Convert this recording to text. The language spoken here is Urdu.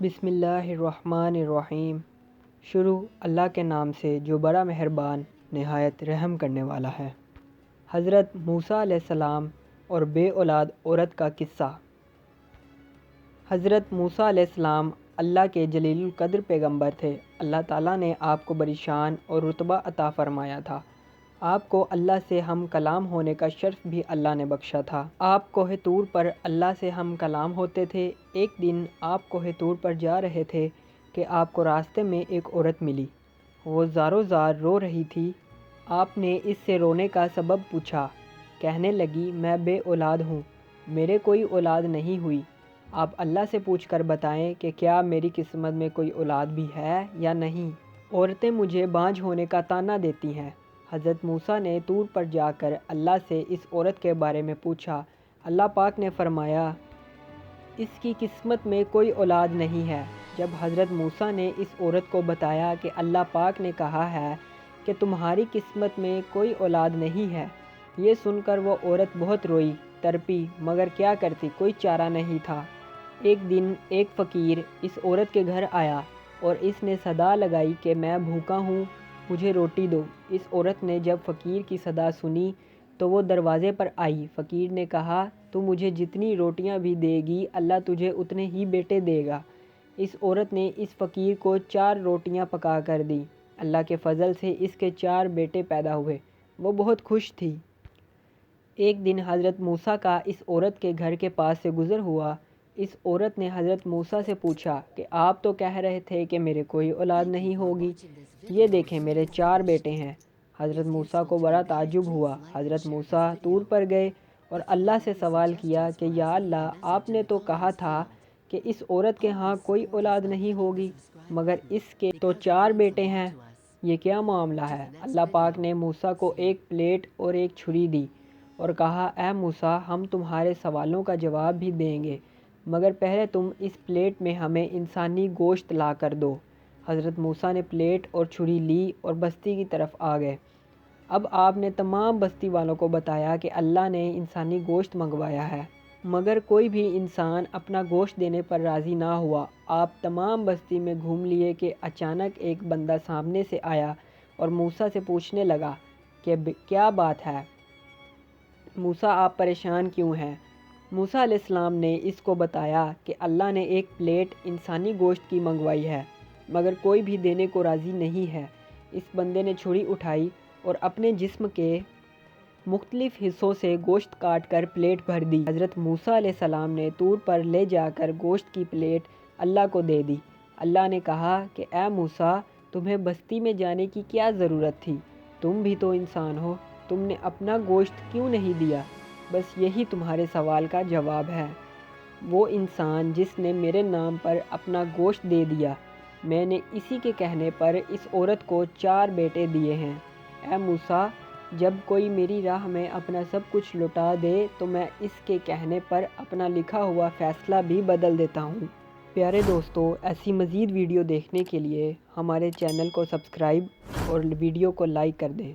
بسم اللہ الرحمن الرحیم۔ شروع اللہ کے نام سے جو بڑا مہربان نہایت رحم کرنے والا ہے۔ حضرت موسیٰ علیہ السلام اور بے اولاد عورت کا قصہ۔ حضرت موسیٰ علیہ السلام اللہ کے جلیل القدر پیغمبر تھے۔ اللہ تعالیٰ نے آپ کو بڑی شان اور رتبہ عطا فرمایا تھا۔ آپ کو اللہ سے ہم کلام ہونے کا شرف بھی اللہ نے بخشا تھا۔ آپ کوہ طور پر اللہ سے ہم کلام ہوتے تھے۔ ایک دن آپ کوہ طور پر جا رہے تھے کہ آپ کو راستے میں ایک عورت ملی۔ وہ زاروں زار رو رہی تھی۔ آپ نے اس سے رونے کا سبب پوچھا۔ کہنے لگی، میں بے اولاد ہوں، میرے کوئی اولاد نہیں ہوئی۔ آپ اللہ سے پوچھ کر بتائیں کہ کیا میری قسمت میں کوئی اولاد بھی ہے یا نہیں۔ عورتیں مجھے بانجھ ہونے کا طعنہ دیتی ہیں۔ حضرت موسیٰ نے طور پر جا کر اللہ سے اس عورت کے بارے میں پوچھا۔ اللہ پاک نے فرمایا، اس کی قسمت میں کوئی اولاد نہیں ہے۔ جب حضرت موسیٰ نے اس عورت کو بتایا کہ اللہ پاک نے کہا ہے کہ تمہاری قسمت میں کوئی اولاد نہیں ہے، یہ سن کر وہ عورت بہت روئی تڑپی، مگر کیا کرتی، کوئی چارہ نہیں تھا۔ ایک دن ایک فقیر اس عورت کے گھر آیا اور اس نے صدا لگائی کہ میں بھوکا ہوں، مجھے روٹی دو۔ اس عورت نے جب فقیر کی صدا سنی تو وہ دروازے پر آئی۔ فقیر نے کہا، تو مجھے جتنی روٹیاں بھی دے گی اللہ تجھے اتنے ہی بیٹے دے گا۔ اس عورت نے اس فقیر کو 4 روٹیاں پکا کر دیں۔ اللہ کے فضل سے اس کے 4 بیٹے پیدا ہوئے۔ وہ بہت خوش تھی۔ ایک دن حضرت موسیٰ کا اس عورت کے گھر کے پاس سے گزر ہوا۔ اس عورت نے حضرت موسیٰ سے پوچھا کہ آپ تو کہہ رہے تھے کہ میرے کوئی اولاد نہیں ہوگی، یہ دیکھیں میرے 4 بیٹے ہیں۔ حضرت موسیٰ کو بڑا تعجب ہوا۔ حضرت موسیٰ طور پر گئے اور اللہ سے سوال کیا کہ یا اللہ، آپ نے تو کہا تھا کہ اس عورت کے ہاں کوئی اولاد نہیں ہوگی، مگر اس کے تو 4 بیٹے ہیں، یہ کیا معاملہ ہے؟ اللہ پاک نے موسیٰ کو ایک پلیٹ اور ایک چھری دی اور کہا، اے موسیٰ، ہم تمہارے سوالوں کا جواب بھی دیں گے، مگر پہلے تم اس پلیٹ میں ہمیں انسانی گوشت لا کر دو۔ حضرت موسیٰ نے پلیٹ اور چھری لی اور بستی کی طرف آ گئے۔ اب آپ نے تمام بستی والوں کو بتایا کہ اللہ نے انسانی گوشت منگوایا ہے، مگر کوئی بھی انسان اپنا گوشت دینے پر راضی نہ ہوا۔ آپ تمام بستی میں گھوم لیے کہ اچانک ایک بندہ سامنے سے آیا اور موسیٰ سے پوچھنے لگا کہ کیا بات ہے موسیٰ، آپ پریشان کیوں ہیں؟ موسیٰ علیہ السلام نے اس کو بتایا کہ اللہ نے ایک پلیٹ انسانی گوشت کی منگوائی ہے، مگر کوئی بھی دینے کو راضی نہیں ہے۔ اس بندے نے چھری اٹھائی اور اپنے جسم کے مختلف حصوں سے گوشت کاٹ کر پلیٹ بھر دی۔ حضرت موسیٰ علیہ السلام نے طور پر لے جا کر گوشت کی پلیٹ اللہ کو دے دی۔ اللہ نے کہا کہ اے موسیٰ، تمہیں بستی میں جانے کی کیا ضرورت تھی؟ تم بھی تو انسان ہو، تم نے اپنا گوشت کیوں نہیں دیا؟ بس یہی تمہارے سوال کا جواب ہے۔ وہ انسان جس نے میرے نام پر اپنا گوشت دے دیا، میں نے اسی کے کہنے پر اس عورت کو 4 بیٹے دیے ہیں۔ اے موسیٰ، جب کوئی میری راہ میں اپنا سب کچھ لٹا دے تو میں اس کے کہنے پر اپنا لکھا ہوا فیصلہ بھی بدل دیتا ہوں۔ پیارے دوستو، ایسی مزید ویڈیو دیکھنے کے لیے ہمارے چینل کو سبسکرائب اور ویڈیو کو لائک کر دیں۔